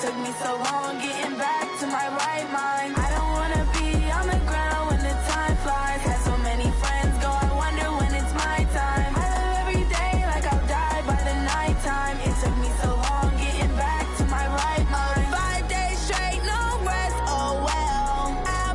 took me so long getting back to my right mind. I don't wanna be on the ground when the time flies. Had so many friends go, I wonder when it's my time. I live every day like I'll die by the nighttime. It took me so long getting back to my right mind. 5 days straight, no rest, oh well. I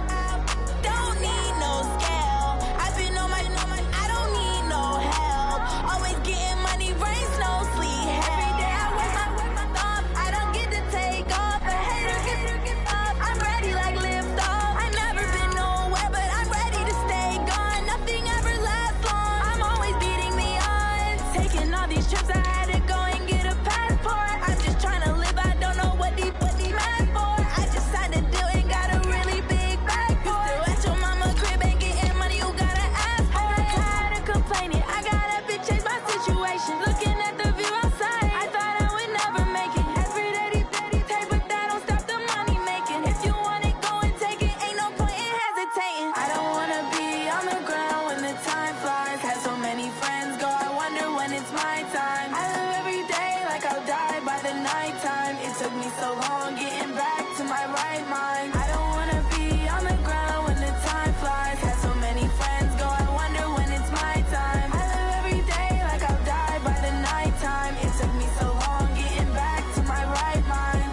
don't need no scale. I've been on my, I don't need no help. Always getting money, rain, snow, sleet. Every day I work my thumb. I don't get to take off. A hater get up. I'm ready like lift off. I've never been nowhere, but I'm ready to stay gone. Nothing ever lasts long. I'm always beating the odds. Taking all these trips, I had to go and get a passport. I'm just trying to live. I don't know what these mad for. I just signed a deal and got a really big bag for it. Still at your mama crib and getting money, you gotta ask for it. Tired of complaining, I got up and changed my situation. Looking at the view outside, I thought I would never make it. Every day they take, but that don't stop the money making. If you want it, go and take it. Ain't no point in hesitating. I don't wanna be on the ground when the time flies. Had so many friends go, I wonder when it's my time. I live every day like I'll die by the nighttime. It took me so long getting back to my right mind. I don't wanna be on the ground when the time flies. Had so many friends go, I wonder when it's my time. I live every day like I'll die by the nighttime. It took me so long getting back to my right mind.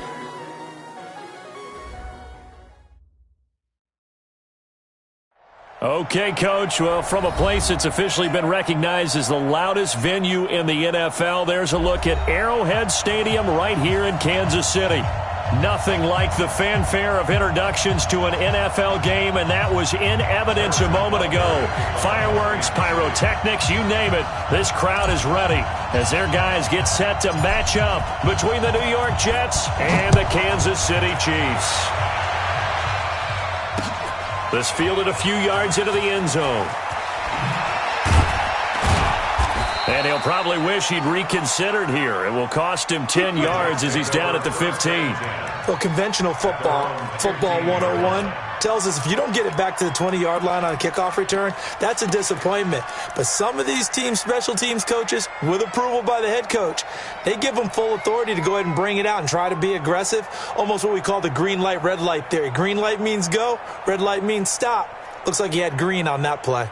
Okay, Coach. Well, from a place that's officially been recognized as the loudest venue in the NFL, there's a look at Arrowhead Stadium right here in Kansas City. Nothing like the fanfare of introductions to an NFL game, and that was in evidence a moment ago. Fireworks, pyrotechnics, you name it. This crowd is ready as their guys get set to match up between the New York Jets and the Kansas City Chiefs. This fielded a few yards into the end zone. And he'll probably wish he'd reconsidered here. It will cost him 10 yards as he's down at the 15. Well, conventional football 101, tells us if you don't get it back to the 20-yard line on a kickoff return, that's a disappointment. But some of these teams, special teams coaches, with approval by the head coach, they give them full authority to go ahead and bring it out and try to be aggressive, almost what we call the green light, red light theory. Green light means go, red light means stop. Looks like he had green on that play.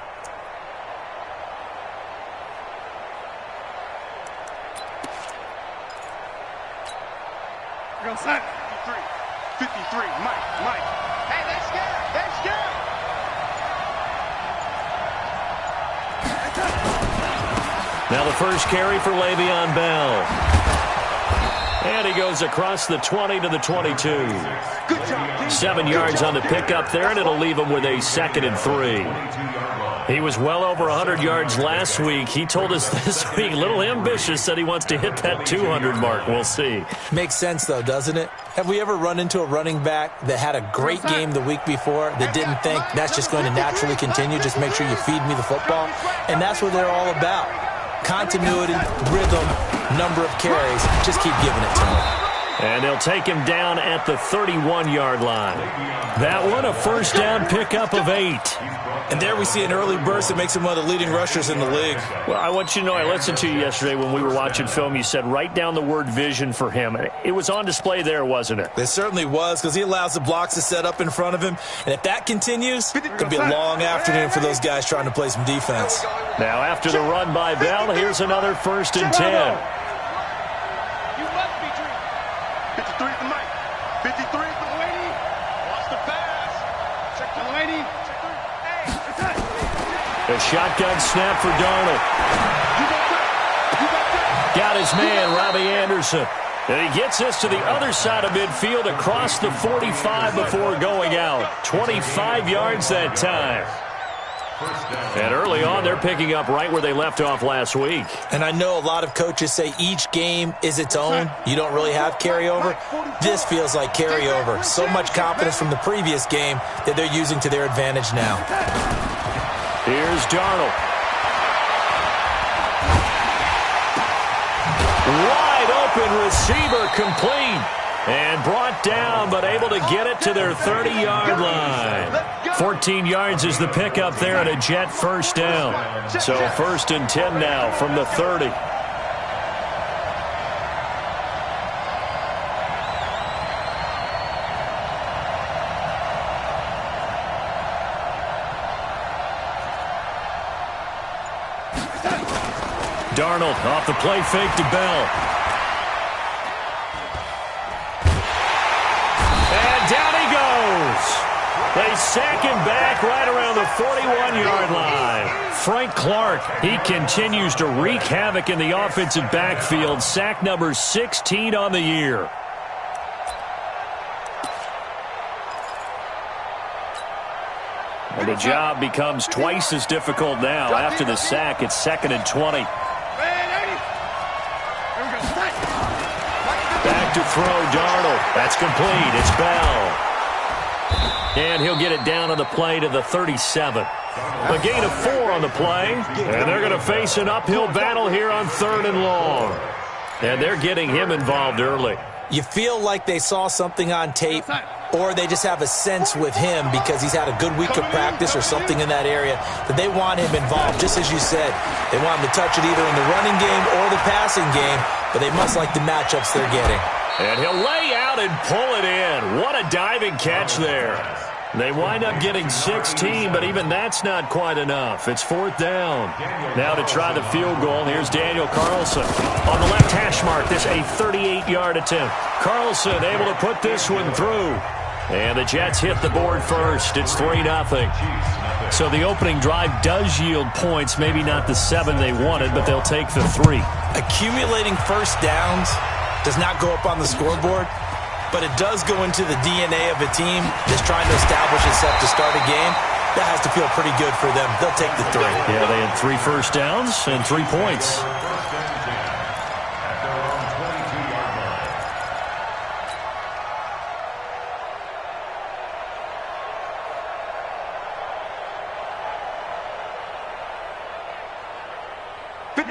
Go set. 53, Mike. Hey, they're scared. Now the first carry for Le'Veon Bell. And he goes across the 20 to the 22. Good job. 7 yards on the pickup there, and it'll leave him with a 2nd and 3. He was well over 100 yards last week. He told us this week, a little ambitious, said he wants to hit that 200 mark. We'll see. Makes sense, though, doesn't it? Have we ever run into a running back that had a great game the week before that didn't think that's just going to naturally continue? Just make sure you feed me the football. And that's what they're all about. Continuity, rhythm, number of carries. Just keep giving it to him. And they'll take him down at the 31-yard line. That one, a first down pickup of 8. And there we see an early burst that makes him one of the leading rushers in the league. Well, I want you to know, I listened to you yesterday when we were watching film. You said write down the word vision for him. It was on display there, wasn't it? It certainly was, because he allows the blocks to set up in front of him. And if that continues, it could be a long afternoon for those guys trying to play some defense. Now, after the run by Bell, here's another 1st and 10. 53 for Mike. 53 for Delaney. Lost the pass. Check Delaney. A shotgun snap for Darnold. Got his man, Robbie Anderson. And he gets this to the other side of midfield across the 45 before going out. 25 yards that time. And early on, they're picking up right where they left off last week. And I know a lot of coaches say each game is its own. You don't really have carryover. This feels like carryover. So much confidence from the previous game that they're using to their advantage now. Here's Darnold. Wide open receiver, complete. And brought down, but able to get it to their 30-yard line. 14 yards is the pickup there, and a Jet first down. So 1st and 10 now from the 30. Darnold off the play fake to Bell. And down he goes. They sack him back right around the 41-yard line. Frank Clark, he continues to wreak havoc in the offensive backfield. Sack number 16 on the year. And the job becomes twice as difficult now. After the sack, it's 2nd and 20. Back to throw, Darnold. That's complete. It's Bell. And he'll get it down on the play to the 37. A gain of 4 on the play. And they're going to face an uphill battle here on 3rd and long. And they're getting him involved early. You feel like they saw something on tape, or they just have a sense with him because he's had a good week of practice or something in that area that they want him involved. Just as you said, they want him to touch it either in the running game or the passing game, but they must like the matchups they're getting. And he'll lay out and pull it in. What a diving catch there. They wind up getting 16, but even that's not quite enough. It's 4th down. Now to try the field goal, here's Daniel Carlson. On the left hash mark, this a 38-yard attempt. Carlson able to put this one through. And the Jets hit the board first. It's 3-0. So the opening drive does yield points, maybe not the 7 they wanted, but they'll take the 3. Accumulating first downs does not go up on the scoreboard, but it does go into the DNA of a team that's trying to establish itself to start a game. That has to feel pretty good for them. They'll take the 3. Yeah, they had 3 first downs and 3 points.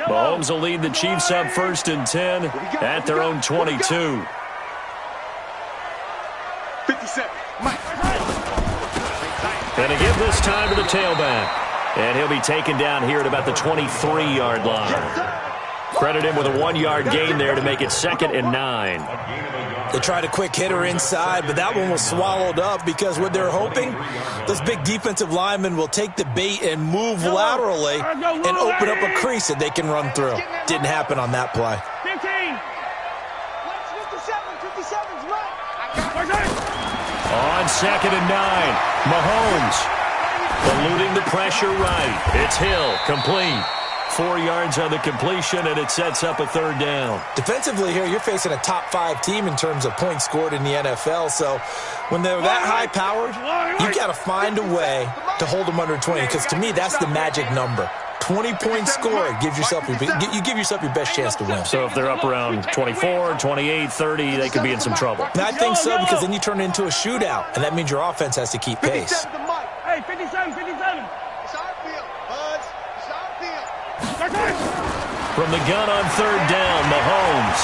Mahomes will lead the Chiefs up 1st and 10 at their own 22. 57. And to give this time to the tailback. And he'll be taken down here at about the 23-yard line. Credit him with a 1-yard gain there to make it 2nd and 9. They tried a quick hitter inside, but that one was swallowed up because what they're hoping, those big defensive linemen will take the bait and move laterally and open up a crease that they can run through. Didn't happen on that play. 15. 57's right. On 2nd and 9, Mahomes eluding the pressure right. It's Hill, complete. 4 yards on the completion, and it sets up a 3rd down. Defensively here, you're facing a top 5 team in terms of points scored in the NFL, so when they're that high-powered, you've got to find a way to hold them under 20, because to me, that's the magic number. 20-point score gives yourself you give yourself your best chance to win. So if they're up around 24, 28, 30, they could be in some trouble. And I think so, because then you turn it into a shootout, and that means your offense has to keep pace. Hey, 57. It's our field, Buds. It's our field. From the gun on 3rd down, Mahomes.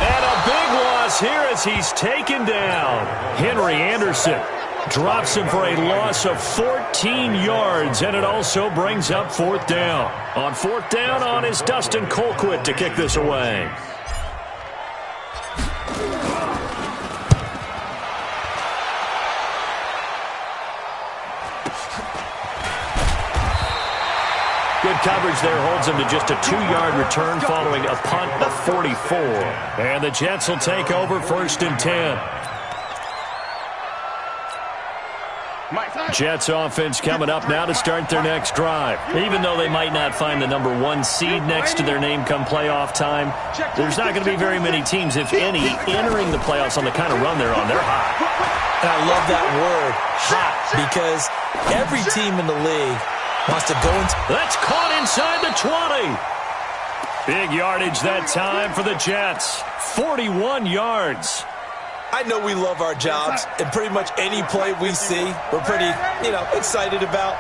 And a big loss here as he's taken down. Henry Anderson drops him for a loss of 14 yards, and it also brings up 4th down. On 4th down on is Dustin Colquitt to kick this away. Good coverage there holds him to just a 2-yard return following a punt of 44. And the Jets will take over 1st and 10. Jets offense coming up now to start their next drive. Even though they might not find the number 1 seed next to their name come playoff time, there's not going to be very many teams, if any, entering the playoffs on the kind of run they're on. They're hot. And I love that word, hot, because every team in the league wants to go into... That's caught inside the 20. Big yardage that time for the Jets. 41 yards. I know we love our jobs, and pretty much any play we see, we're pretty, excited about.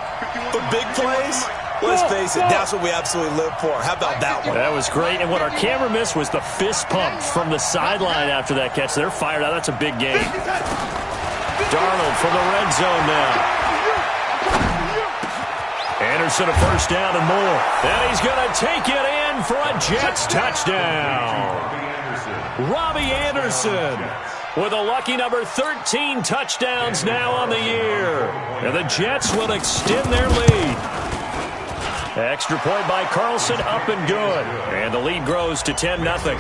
But big plays, let's face it, that's what we absolutely live for. How about that one? That was great, and what our camera missed was the fist pump from the sideline after that catch. They're fired out. That's a big game. Darnold from the red zone now. Anderson a 1st down and more. And he's going to take it in for a Jets touchdown. Robbie Anderson with a lucky number 13 touchdowns now on the year. And the Jets will extend their lead. Extra point by Carlson, up and good. And the lead grows to 10-0. Jets 10,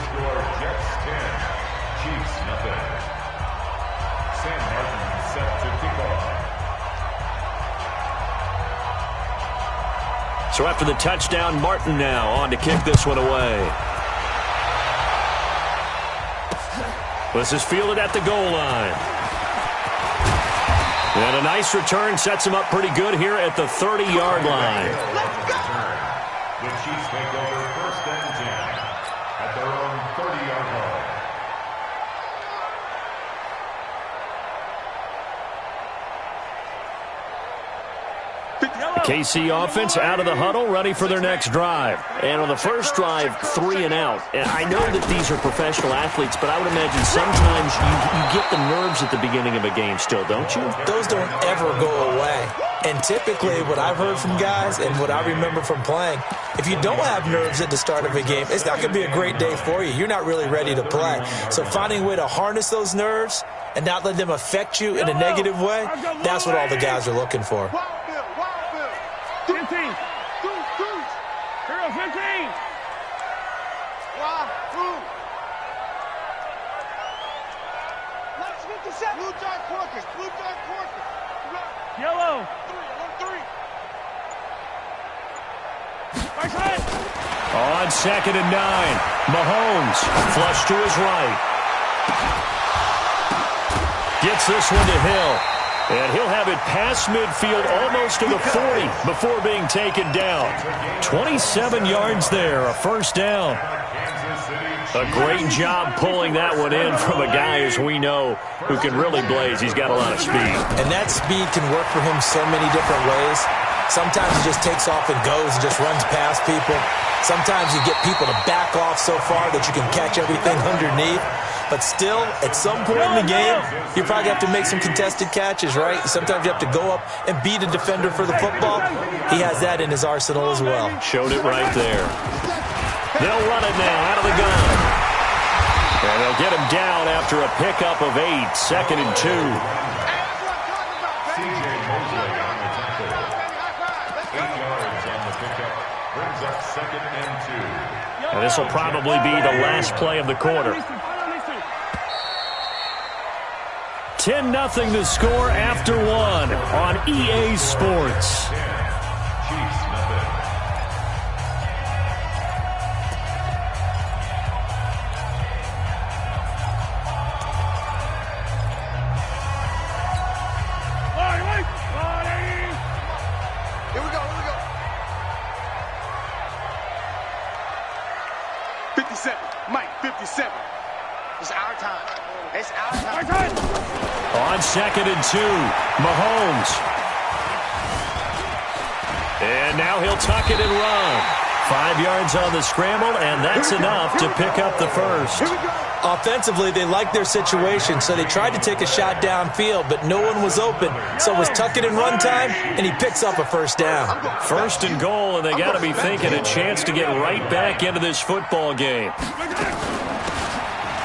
Chiefs nothing. Sam Martin set to kick off. So after the touchdown, Martin now on to kick this one away. This is fielded at the goal line. And a nice return sets him up pretty good here at the 30-yard line. The Chiefs take over 1st and 10 at their own 30-yard line. The KC offense out of the huddle, ready for their next drive. And on the first drive, 3 and out. And I know that these are professional athletes, but I would imagine sometimes you get the nerves at the beginning of a game still, don't you? Those don't ever go away. And typically what I've heard from guys and what I remember from playing, if you don't have nerves at the start of a game, it's not going to be a great day for you. You're not really ready to play. So finding a way to harness those nerves and not let them affect you in a negative way, that's what all the guys are looking for. 15. 15. Let's 57. Blue dot Corkers. Blue dot Corkers. Yellow. 3. Right side. On 2nd and 9, Mahomes flush to his right. Gets this one to Hill. And he'll have it past midfield almost to the 40 before being taken down. 27 yards there, a first down. A great job pulling that one in from a guy, as we know, who can really blaze. He's got a lot of speed. And that speed can work for him so many different ways. Sometimes he just takes off and goes and just runs past people. Sometimes you get people to back off so far that you can catch everything underneath. But still, at some point in the game, you probably have to make some contested catches, right? Sometimes you have to go up and beat a defender for the football. He has that in his arsenal as well. Showed it right there. They'll run it now out of the gun. And they'll get him down after a pickup of 8, 2nd and 2. C.J. Mosley on the tackle. 8 yards on the pickup. Brings up 2nd and 2. And this will probably be the last play of the quarter. 10-0 the score after 1 on EA Sports. Chiefs nothing. Here we go. 57. Mike, 57. It's our time. It's our time. On 2nd and 2, Mahomes. And now he'll tuck it and run. 5 yards on the scramble, and that's enough to pick up the first. Offensively, they liked their situation, so they tried to take a shot downfield, but no one was open. So it was tuck it and run time, and he picks up a first down. 1st and goal, and they got to be thinking a chance to get right back into this football game.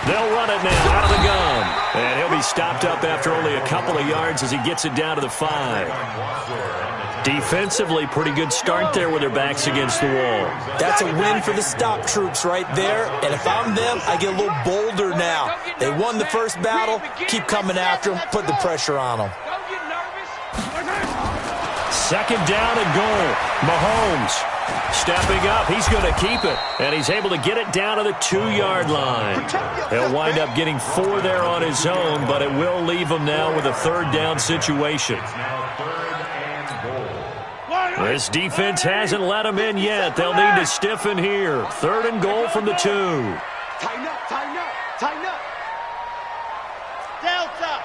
They'll run it now out of the gun. And he'll be stopped up after only a couple of yards as he gets it down to the 5. Defensively, pretty good start there with their backs against the wall. That's a win for the stop troops right there. And if I'm them, I get a little bolder now. They won the first battle. Keep coming after them. Put the pressure on them. 2nd down and goal. Mahomes stepping up. He's going to keep it. And he's able to get it down to the 2-yard line. He'll wind up getting 4 there on his own, but it will leave him now with a 3rd down situation. This defense hasn't let him in yet. They'll need to stiffen here. 3rd and goal from the 2. Tighten up. Delta.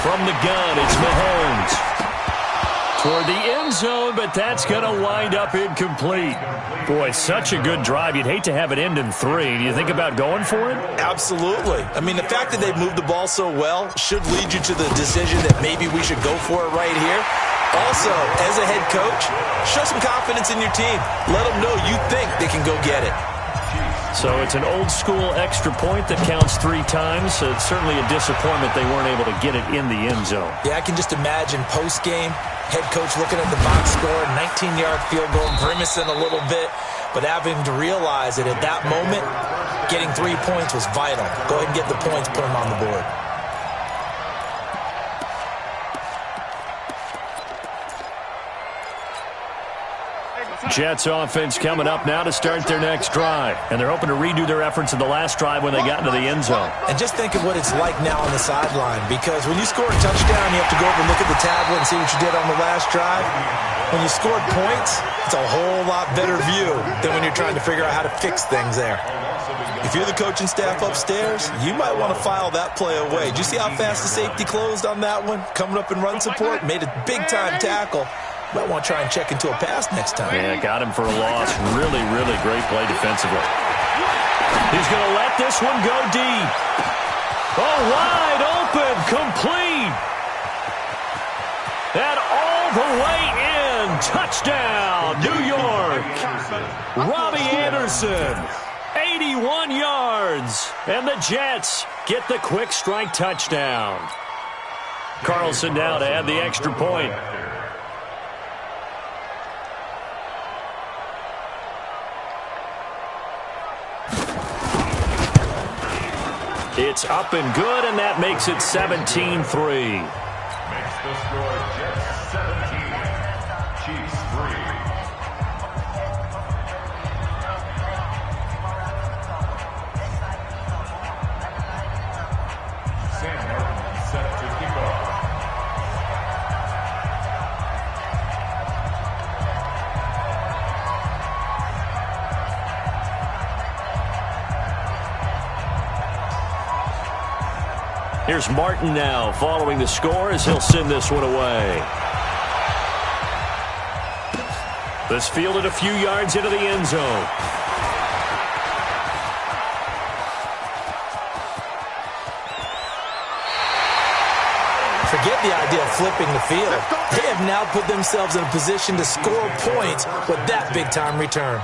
From the gun, it's Mahomes. Toward the end zone, but that's going to wind up incomplete. Boy, such a good drive. You'd hate to have it end in 3. Do you think about going for it? Absolutely. I mean, the fact that they've moved the ball so well should lead you to the decision that maybe we should go for it right here. Also, as a head coach, show some confidence in your team. Let them know you think they can go get it. So it's an old-school extra point that counts 3 times. So it's certainly a disappointment they weren't able to get it in the end zone. Yeah, I can just imagine post-game, head coach looking at the box score, 19-yard field goal, grimacing a little bit, but having to realize that at that moment, getting 3 points was vital. Go ahead and get the points, put them on the board. Jets offense coming up now to start their next drive. And they're hoping to redo their efforts in the last drive when they got into the end zone. And just think of what it's like now on the sideline, because when you score a touchdown, you have to go over and look at the tablet and see what you did on the last drive. When you scored points, it's a whole lot better view than when you're trying to figure out how to fix things there. If you're the coaching staff upstairs, you might want to file that play away. Did you see how fast the safety closed on that one? Coming up in run support, made a big-time tackle. Might want to try and check into a pass next time. Yeah, got him for a loss. Really, really great play defensively. He's going to let this one go deep. Oh, wide open, complete. And all the way in. Touchdown, New York. Robbie Anderson, 81 yards. And the Jets get the quick strike touchdown. Carlson now to add the extra point. It's up and good, and that makes it 17-3. Makes the score Jets 17, Chiefs 3. Sam Martin set to kick off. Here's Martin now following the score as he'll send this one away. This fielded a few yards into the end zone. Forget the idea of flipping the field. They have now put themselves in a position to score points with that big-time return.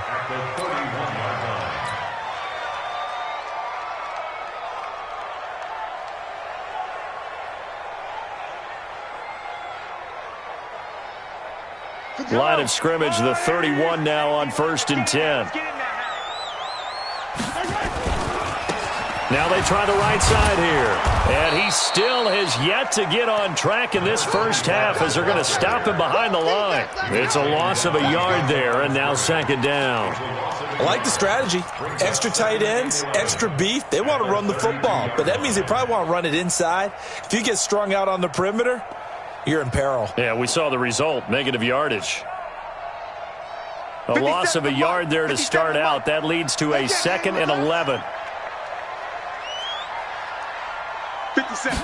Line of scrimmage, the 31 now on 1st and 10. Now they try the right side here. And he still has yet to get on track in this first half as they're going to stop him behind the line. It's a loss of a yard there, and now 2nd down. I like the strategy. Extra tight ends, extra beef. They want to run the football, but that means they probably want to run it inside. If you get strung out on the perimeter, you're in peril. Yeah, we saw the result, negative yardage. A loss of a yard there to start out. That leads to a 2nd and 11. 57.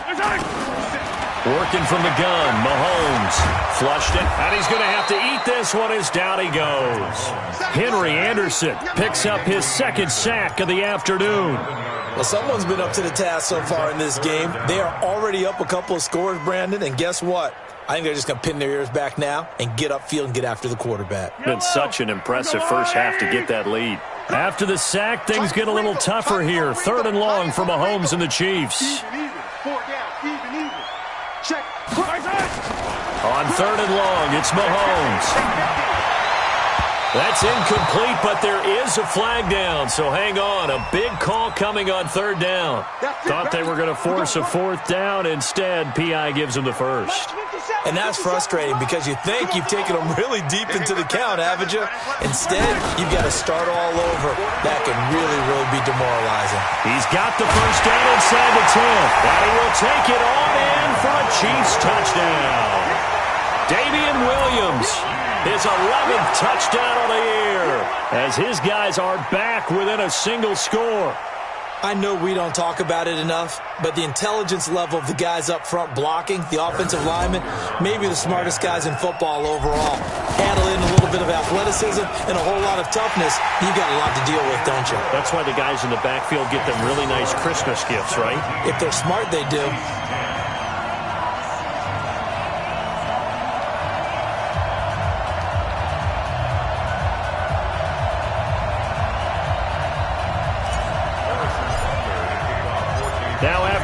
Working from the gun, Mahomes flushed it, and he's going to have to eat this one as down he goes. Henry Anderson picks up his 2nd sack of the afternoon. Well, someone's been up to the task so far in this game. They are already up a couple of scores, Brandon, and guess what? I think they're just going to pin their ears back now and get upfield and get after the quarterback. Been such an impressive first half to get that lead. After the sack, things get a little tougher here. 3rd and long for Mahomes and the Chiefs. Even. 4 down. Even. Check. On 3rd and long, it's Mahomes. That's incomplete, but there is a flag down, so hang on. A big call coming on 3rd down. Thought they were going to force a 4th down. Instead, P.I. gives them the first. And that's frustrating because you think you've taken them really deep into the count, haven't you? Instead, you've got to start all over. That can really, really be demoralizing. He's got the first down inside the 10. And he will take it on in for a Chiefs touchdown. Damian Williams, his 11th touchdown of the year, as his guys are back within a single score. I know we don't talk about it enough, but the intelligence level of the guys up front blocking, the offensive linemen, maybe the smartest guys in football overall. Handle in a little bit of athleticism and a whole lot of toughness. You've got a lot to deal with, don't you? That's why the guys in the backfield get them really nice Christmas gifts, right? If they're smart, they do.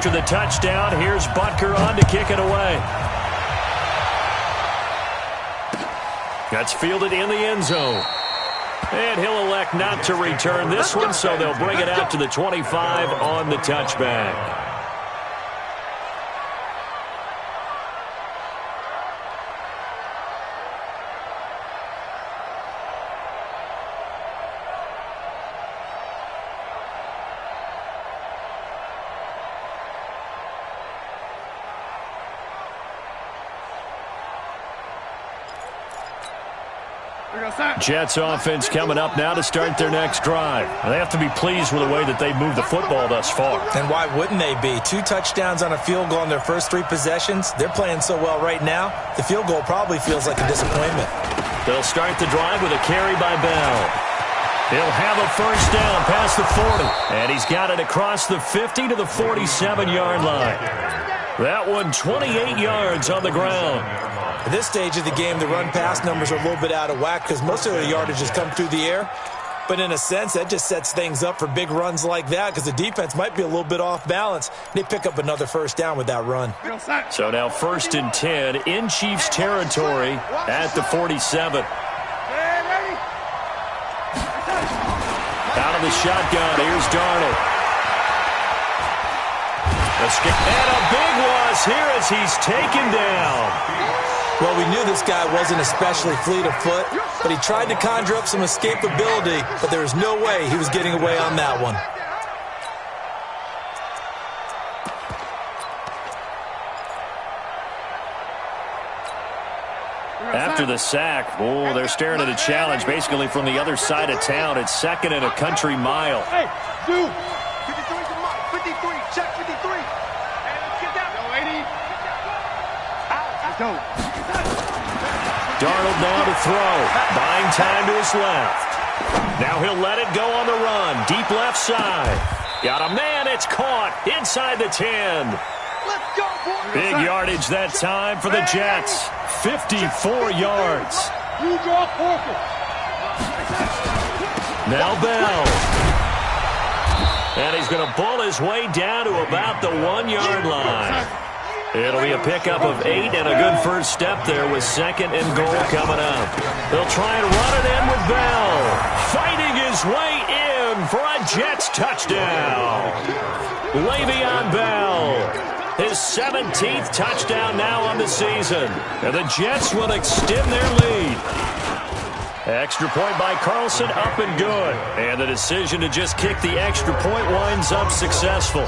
after the touchdown. Here's Butker on to kick it away. That's fielded in the end zone. And he'll elect not to return this one, so they'll bring it out to the 25 on the touchback. Jets offense coming up now to start their next drive. They have to be pleased with the way that they've moved the football thus far. And why wouldn't they be? 2 touchdowns on a field goal in their first 3 possessions. They're playing so well right now, the field goal probably feels like a disappointment. They'll start the drive with a carry by Bell. He'll have a first down past the 40. And he's got it across the 50 to the 47-yard line. That one 28 yards on the ground. At this stage of the game, the run-pass numbers are a little bit out of whack because most of their yardage has come through the air. But in a sense, that just sets things up for big runs like that because the defense might be a little bit off balance. They pick up another first down with that run. So now 1st and 10 in Chiefs territory at the 47. Out of the shotgun, here's Darnold. And a big loss here as he's taken down. Well, we knew this guy wasn't especially fleet of foot, but he tried to conjure up some escapability, but there was no way he was getting away on that one. After the sack, they're staring at a challenge basically from the other side of town. It's 2nd and a country mile. Hey, dude. 53's a mile. 53. Check 53. Hey, let's get down. Go, 80. Out. Go. Darnold now to throw. Buying time to his left. Now he'll let it go on the run. Deep left side. Got a man. It's caught inside the 10. Let's go, boy. Big yardage that time for the Jets. 54 yards. You draw focus. Now Bell. And he's going to bull his way down to about the 1-yard line. It'll be a pickup of 8 and a good first step there with 2nd and goal coming up. They'll try and run it in with Bell. Fighting his way in for a Jets touchdown. Le'Veon Bell. His 17th touchdown now on the season. And the Jets will extend their lead. Extra point by Carlson, up and good. And the decision to just kick the extra point winds up successful.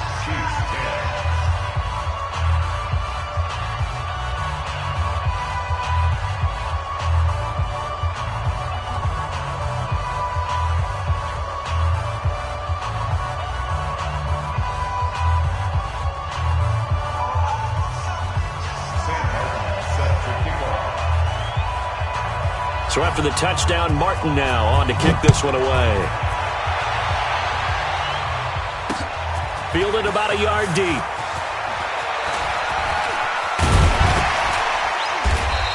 So after the touchdown, Martin now on to kick this one away. Fielded about a yard deep.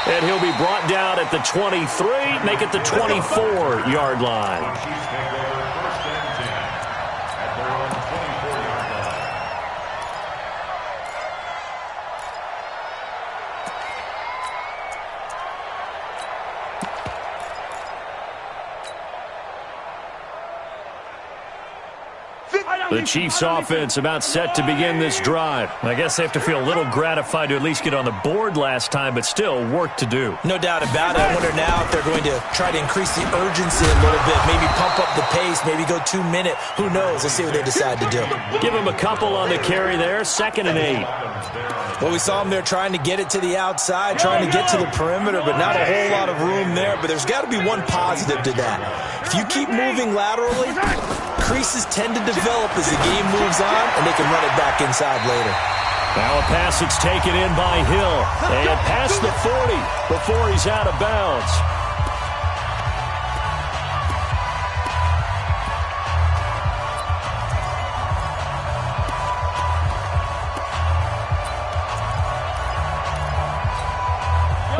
And he'll be brought down at the 23, make it the 24-yard line. The Chiefs offense about set to begin this drive. I guess they have to feel a little gratified to at least get on the board last time, but still work to do. No doubt about it. I wonder now if they're going to try to increase the urgency a little bit, maybe pump up the pace, maybe go 2 minute. Who knows? Let's see what they decide to do. Give him a couple on the carry there, 2nd and 8. Well, we saw them there trying to get it to the outside, trying to get to the perimeter, but not a whole lot of room there. But there's got to be one positive to that. If you keep moving laterally, creases tend to develop as the game moves on, and they can run it back inside later. Now a pass that's taken in by Hill. And past the 40 before he's out of bounds.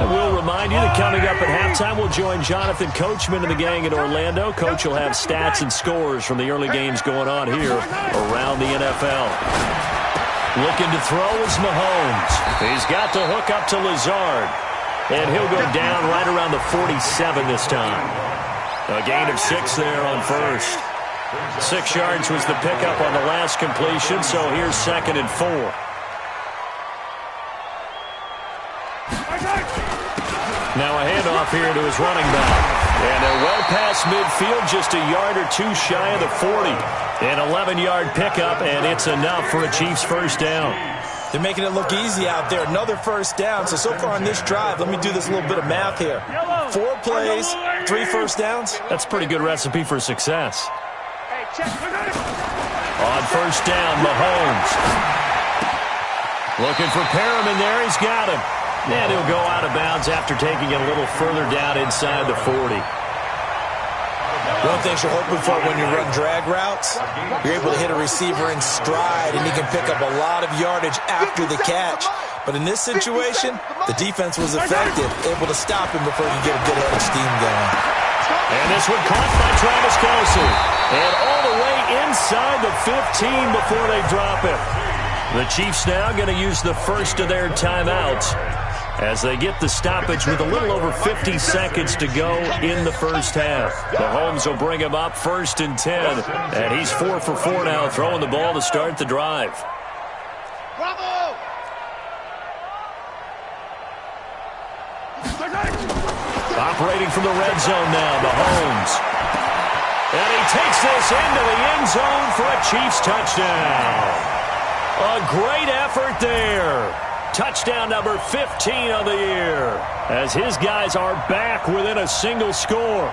We'll remind you that coming up at halftime, we'll join Jonathan Coachman and the gang in Orlando. Coach will have stats and scores from the early games going on here around the NFL. Looking to throw is Mahomes. He's got to hook up to Lazard. And he'll go down right around the 47 this time. A gain of 6 there on first. 6 yards was the pickup on the last completion, so here's 2nd and 4. Now a handoff here to his running back. And they're well past midfield, just a yard or 2 shy of the 40. An 11-yard pickup, and it's enough for a Chiefs first down. They're making it look easy out there. Another first down. So far on this drive, let me do this little bit of math here. 4 plays, 3 first downs. That's a pretty good recipe for success. On first down, Mahomes. Looking for Perriman there. He's got him. And he'll go out of bounds after taking it a little further down inside the 40. One thing you're hoping for when you run drag routes, you're able to hit a receiver in stride, and he can pick up a lot of yardage after the catch. But in this situation, the defense was effective, able to stop him before he could get a good head of steam going. And this one caught by Travis Kelce. And all the way inside the 15 before they drop it. The Chiefs now going to use the first of their timeouts as they get the stoppage with a little over 50 seconds to go in the first half. Mahomes will bring him up 1st and 10. And he's 4 for 4 now, throwing the ball to start the drive. Bravo! Operating from the red zone now, Mahomes. And he takes this into the end zone for a Chiefs touchdown. A great effort there. Touchdown number 15 on the year as his guys are back within a single score.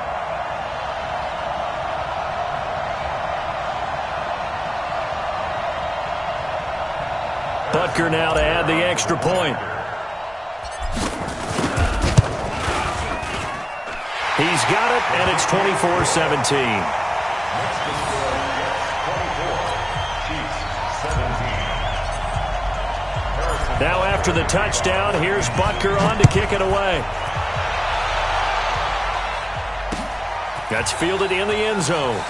Butker now to add the extra point. He's got it, and it's 24-17. Now after the touchdown, here's Butker on to kick it away. That's fielded in the end zone.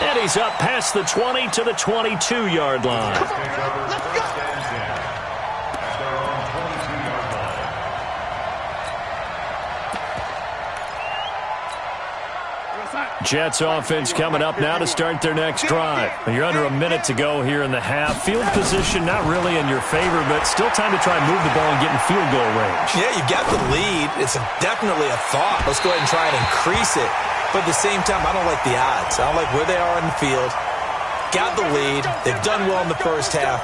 And he's up past the 20 to the 22-yard line. Let's go! Jets offense coming up now to start their next drive. You're under a minute to go here in the half. Field position not really in your favor, but still time to try and move the ball and get in field goal range. Yeah, you got the lead. It's definitely a thought. Let's go ahead and try and increase it. But at the same time, I don't like the odds. I don't like where they are in the field. Got the lead. They've done well in the first half.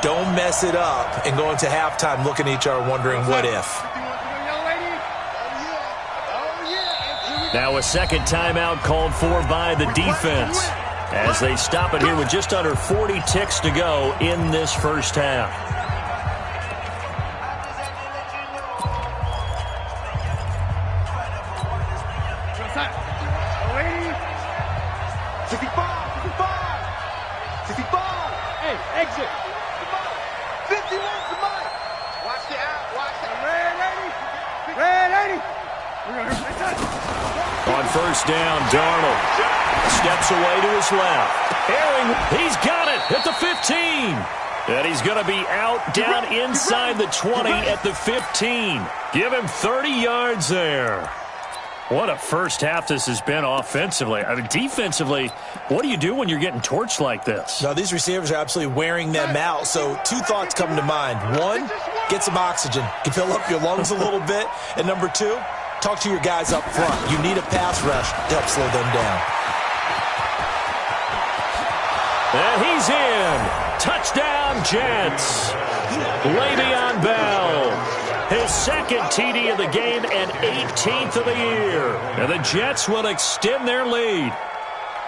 Don't mess it up and go into halftime looking at each other wondering what if. Now a second timeout called for by the defense as they stop it here with just under 40 ticks to go in this first half. Hey, exit. 51 somebody. Watch the out. Watch the red 80. On first down, Darnold steps away to his left. Airing, he's got it at the 15. And he's going to be out down inside the 20 at the 15. Give him 30 yards there. What a first half this has been offensively. I mean, defensively, what do you do when you're getting torched like this? No, these receivers are absolutely wearing them out. So 2 thoughts come to mind. 1, get some oxygen. You fill up your lungs a little bit. And number 2, talk to your guys up front. You need a pass rush to help slow them down. And he's in. Touchdown, Jets. Le'Veon Bell. His second TD of the game and 18th of the year. And the Jets will extend their lead.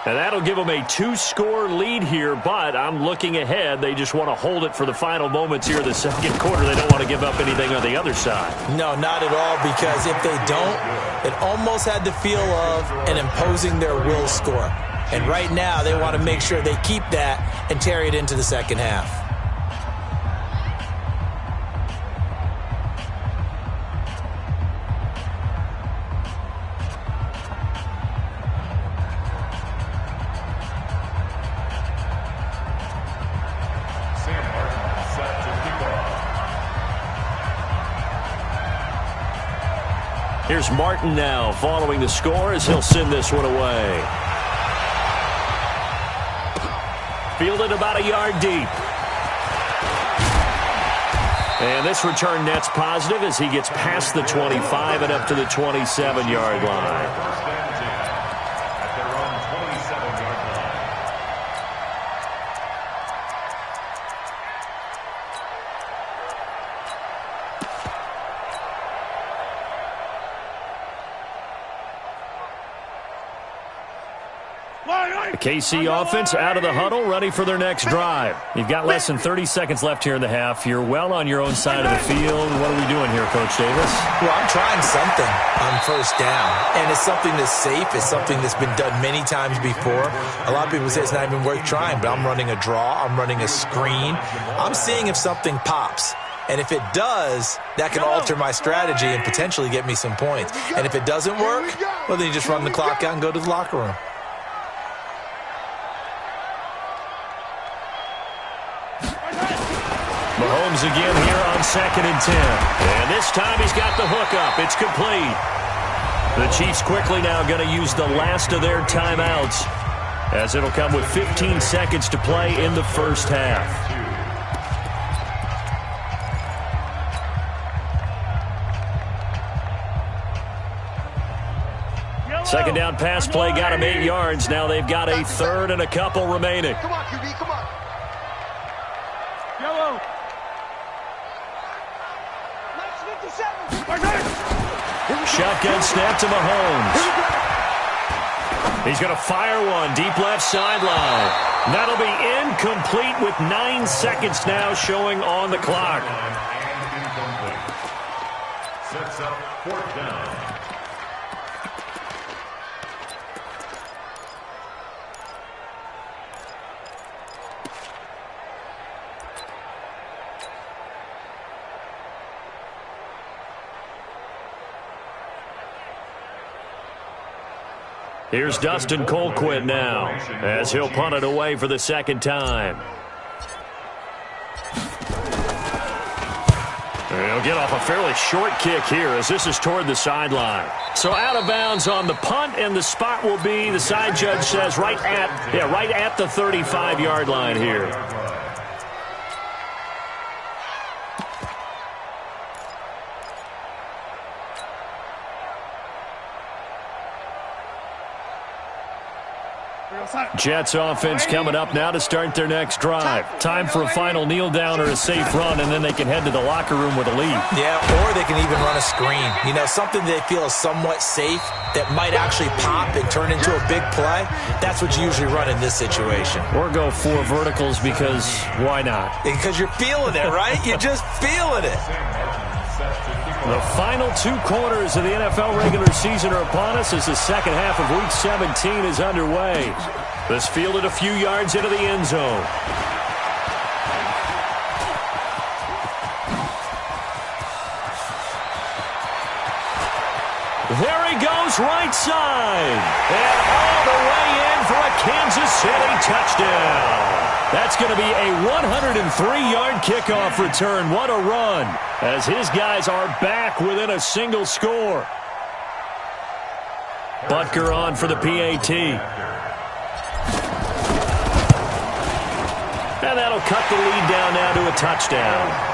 And that'll give them a 2-score lead here, but I'm looking ahead. They just want to hold it for the final moments here of the second quarter. They don't want to give up anything on the other side. No, not at all, because if they don't, it almost had the feel of an imposing their will score. And right now, they want to make sure they keep that and carry it into the second half. Here's Martin now following the score as he'll send this one away. Fielded about a yard deep. And this return net's positive as he gets past the 25 and up to the 27-yard line. The KC offense out of the huddle, ready for their next drive. You've got less than 30 seconds left here in the half. You're well on your own side of the field. What are we doing here, Coach Davis? Well, I'm trying something on first down, and it's something that's safe. It's something that's been done many times before. A lot of people say it's not even worth trying, but I'm running a draw. I'm running a screen. I'm seeing if something pops. And if it does, that can alter my strategy and potentially get me some points. And if it doesn't work, well, then you just run the clock out and go to the locker room. Mahomes again here on 2nd and 10. And this time he's got the hook up. It's complete. The Chiefs quickly now going to use the last of their timeouts, as it'll come with 15 seconds to play in the first half. Second down pass play got him 8 yards. Now they've got a third and a couple remaining. Come on, QB, come on. Yellow. Shotgun snap to Mahomes. He's going to fire one deep left sideline. That'll be incomplete with 9 seconds now showing on the clock. Sets up 4th down. Here's Dustin Colquitt now, as he'll punt it away for the second time. He'll get off a fairly short kick here as this is toward the sideline. So out of bounds on the punt, and the spot will be, the side judge says, right at the 35-yard line here. Jets offense coming up now to start their next drive. Time for a final kneel down or a safe run, and then they can head to the locker room with a lead. Yeah, or they can even run a screen. You know, something they feel is somewhat safe that might actually pop and turn into a big play. That's what you usually run in this situation. Or go 4 verticals because why not? Because you're feeling it, right? You're just feeling it. The final 2 quarters of the NFL regular season are upon us as the second half of Week 17 is underway. This fielded a few yards into the end zone. There he goes, right side. And all the way in for a Kansas City touchdown. That's going to be a 103-yard kickoff return. What a run, as his guys are back within a single score. Butker on for the PAT. And that'll cut the lead down now to a touchdown.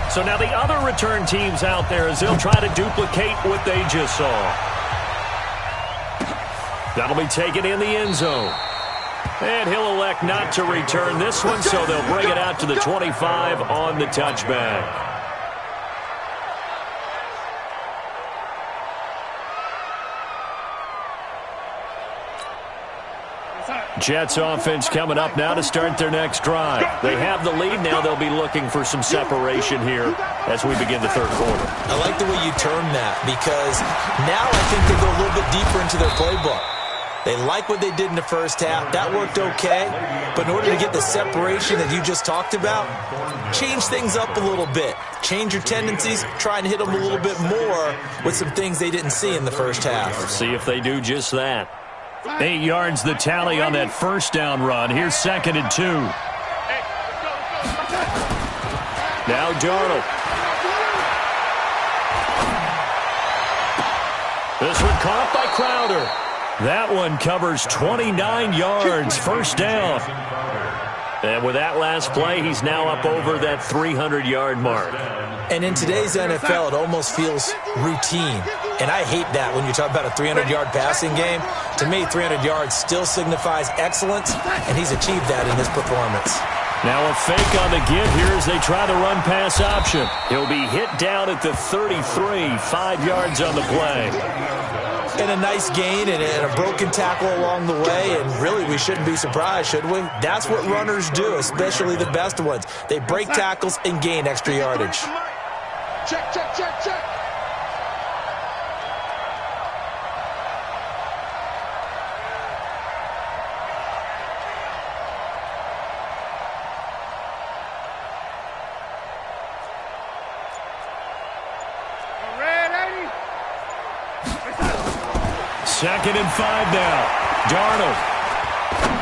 So now the other return teams out there as they'll try to duplicate what they just saw. That'll be taken in the end zone. And he'll elect not to return this one, so they'll bring it out to the 25 on the touchback. Jets offense coming up now to start their next drive. They have the lead. Now they'll be looking for some separation here as we begin the third quarter. I like the way you term that, because now I think they go a little bit deeper into their playbook. They like what they did in the first half. That worked okay. But in order to get the separation that you just talked about, change things up a little bit. Change your tendencies. Try and hit them a little bit more with some things they didn't see in the first half. Let's see if they do just that. 8 yards the tally on that first down run. Here's 2nd and 2. Now Darnold. This one caught by Crowder. That one covers 29 yards, first down. And with that last play, he's now up over that 300-yard mark. And in today's NFL, it almost feels routine. And I hate that when you talk about a 300-yard passing game. To me, 300 yards still signifies excellence, and he's achieved that in this performance. Now a fake on the give here as they try the run-pass option. He'll be hit down at the 33, 5 yards on the play. And a nice gain and a broken tackle along the way, and really we shouldn't be surprised, should we? That's what runners do, especially the best ones. They break tackles and gain extra yardage. Check, check, check, check. Second and 5 now. Darnold.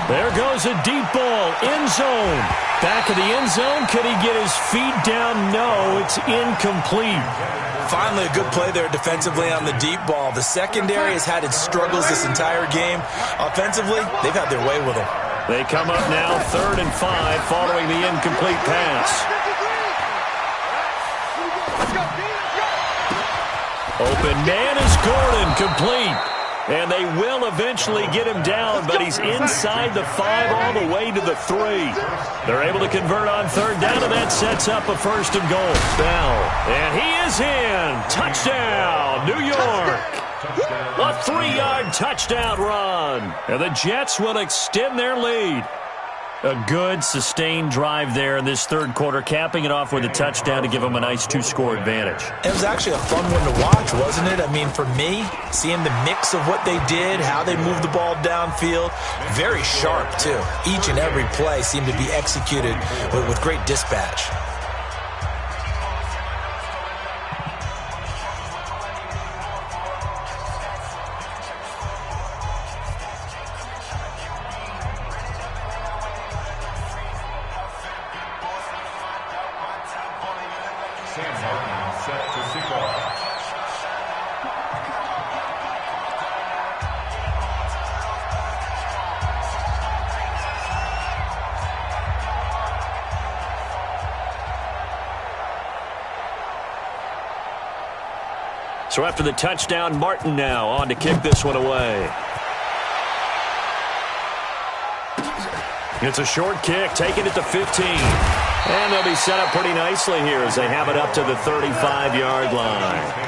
There goes a deep ball. End zone. Back of the end zone. Could he get his feet down? No, it's incomplete. Finally, a good play there defensively on the deep ball. The secondary has had its struggles this entire game. Offensively, they've had their way with them. They come up now 3rd and 5 following the incomplete pass. Open man is Gordon, complete. And they will eventually get him down, but he's inside the 5 all the way to the 3. They're able to convert on 3rd down, and that sets up a 1st and goal. Bell, and he is in. Touchdown, New York. A 3-yard touchdown run. And the Jets will extend their lead. A good, sustained drive there in this 3rd quarter, capping it off with a touchdown to give them a nice 2-score advantage. It was actually a fun one to watch, wasn't it? I mean, for me, seeing the mix of what they did, how they moved the ball downfield, very sharp, too. Each and every play seemed to be executed with great dispatch. So after the touchdown, Martin now on to kick this one away. It's a short kick, taking it to 15. And they'll be set up pretty nicely here as they have it up to the 35-yard line.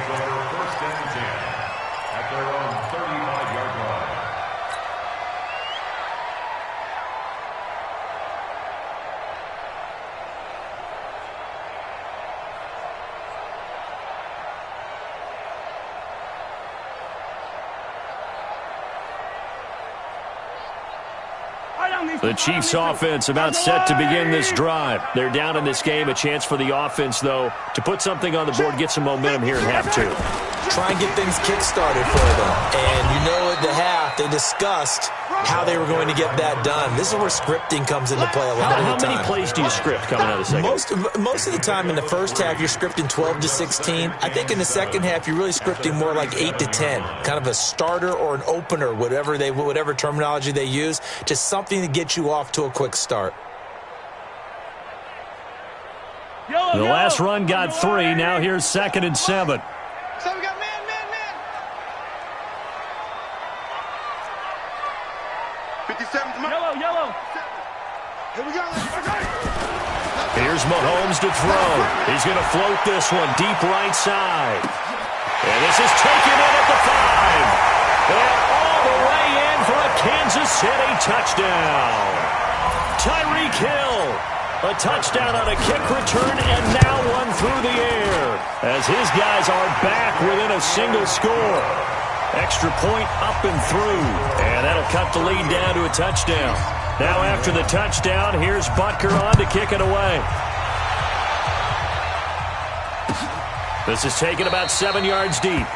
The Chiefs offense about set to begin this drive. They're down in this game. A chance for the offense, though, to put something on the board, get some momentum here in half 2. Try and get things kick-started for them. And you know at the half, they discussed how they were going to get that done. This is where scripting comes into play a lot of the time. How many plays do you script coming out of the second? Most of the time in the first half, you're scripting 12 to 16. I think in the second half, you're really scripting more like 8 to 10. Kind of a starter or an opener, whatever terminology they use. Just something to get you off to a quick start. The last run got 3. Now here's 2nd and 7. So we got man. 57's yellow. Here we go. Here's Mahomes to throw. He's going to float this one deep right side. And this is taken in at the 5. And all the way in for a Kansas City touchdown. Tyreek Hill. A touchdown on a kick return and now one through the air as his guys are back within a single score. Extra point up and through. And that'll cut the lead down to a touchdown. Now after the touchdown, here's Butker on to kick it away. This is taken about 7 yards deep.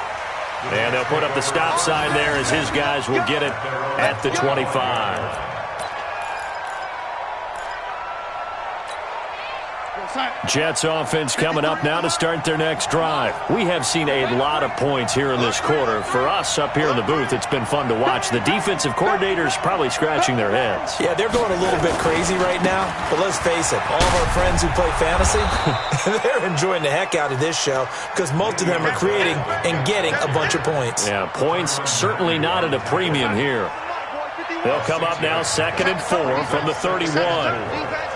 And they'll put up the stop sign there as his guys will get it at the 25. Jets offense coming up now to start their next drive. We have seen a lot of points here in this quarter. For us up here in the booth, it's been fun to watch. The defensive coordinators probably scratching their heads. Yeah, they're going a little bit crazy right now. But let's face it, all of our friends who play fantasy, they're enjoying the heck out of this show because most of them are creating and getting a bunch of points. Yeah, points certainly not at a premium here. They'll come up now 2nd and 4 from the 31.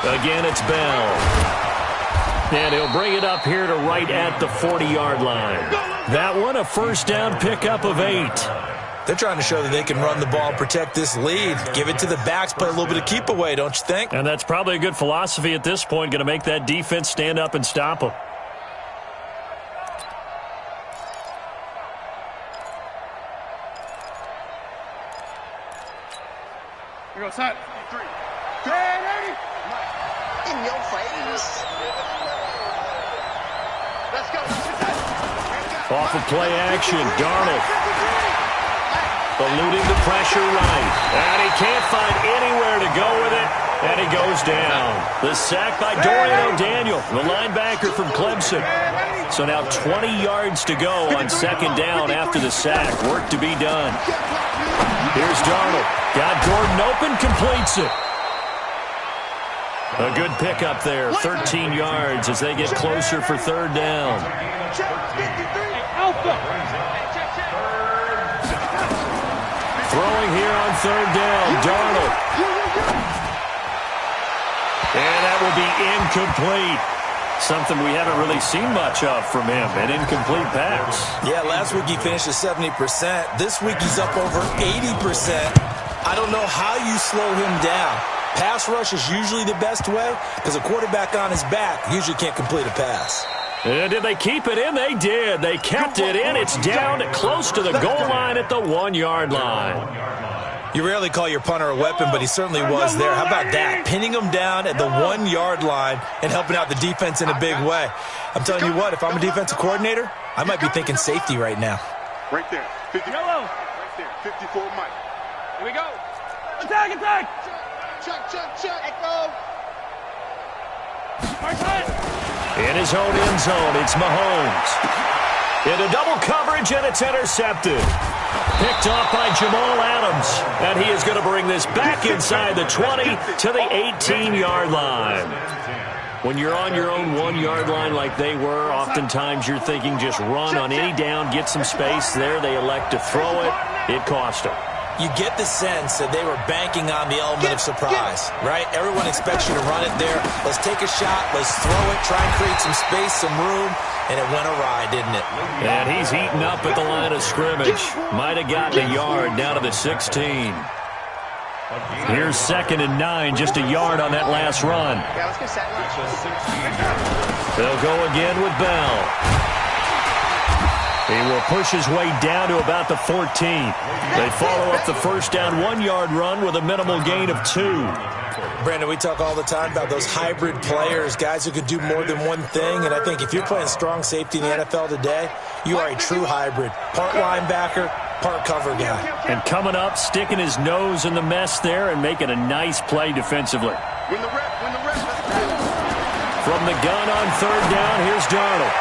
Again, it's Bell. And he'll bring it up here to right at the 40-yard line. That one, a first down pickup of 8. They're trying to show that they can run the ball and protect this lead. Give it to the backs, play a little bit of keep away, don't you think? And that's probably a good philosophy at this point, going to make that defense stand up and stop them. Here goes set. 3. In your face. Let's go. Off of play action, Darnold. Eluding the pressure right. And he can't find anywhere to go with it. And he goes down. The sack by Dorian O'Daniel, the linebacker from Clemson. So now 20 yards to go on 2nd down after the sack. Work to be done. Here's Darnold. Got Gordon open, completes it. A good pickup there, 13 yards as they get closer for 3rd down. Throwing here on 3rd down, Darnold. And that will be incomplete. Something we haven't really seen much of from him, an incomplete pass. Yeah, last week he finished at 70%. This week he's up over 80%. I don't know how you slow him down. Pass rush is usually the best way because a quarterback on his back usually can't complete a pass. And did they keep it in? They did. They kept it in. It's down close to the goal line at the 1-yard line. You rarely call your punter a weapon, but he certainly was there. How about that? Pinning him down at the 1-yard line and helping out the defense in a big way. I'm telling you what, if I'm a defensive coordinator, I might be thinking safety right now. Right there. 50. Right there. 54 Mike. Here we go. Attack. Check. Echo. In his own end zone, it's Mahomes. Into double coverage, and it's intercepted. Picked off by Jamal Adams. And he is going to bring this back inside the 20 to the 18-yard line. When you're on your own 1-yard line like they were, oftentimes you're thinking just run on any down, get some space. There they elect to throw it. It cost them. You get the sense that they were banking on the element of surprise, right? Everyone expects you to run it there. Let's take a shot. Let's throw it. Try and create some space, some room. And it went awry, didn't it? And he's eaten up at the line of scrimmage. Might have gotten a yard down to the 16. Here's 2nd and 9, just a yard on that last run. They'll go again with Bell. He will push his way down to about the 14. They follow up the first down 1-yard run with a minimal gain of 2. Brandon, we talk all the time about those hybrid players, guys who can do more than one thing. And I think if you're playing strong safety in the NFL today, you are a true hybrid. Part linebacker, part cover guy. And coming up, sticking his nose in the mess there and making a nice play defensively. Win the rep. From the gun on 3rd down, here's Darnold.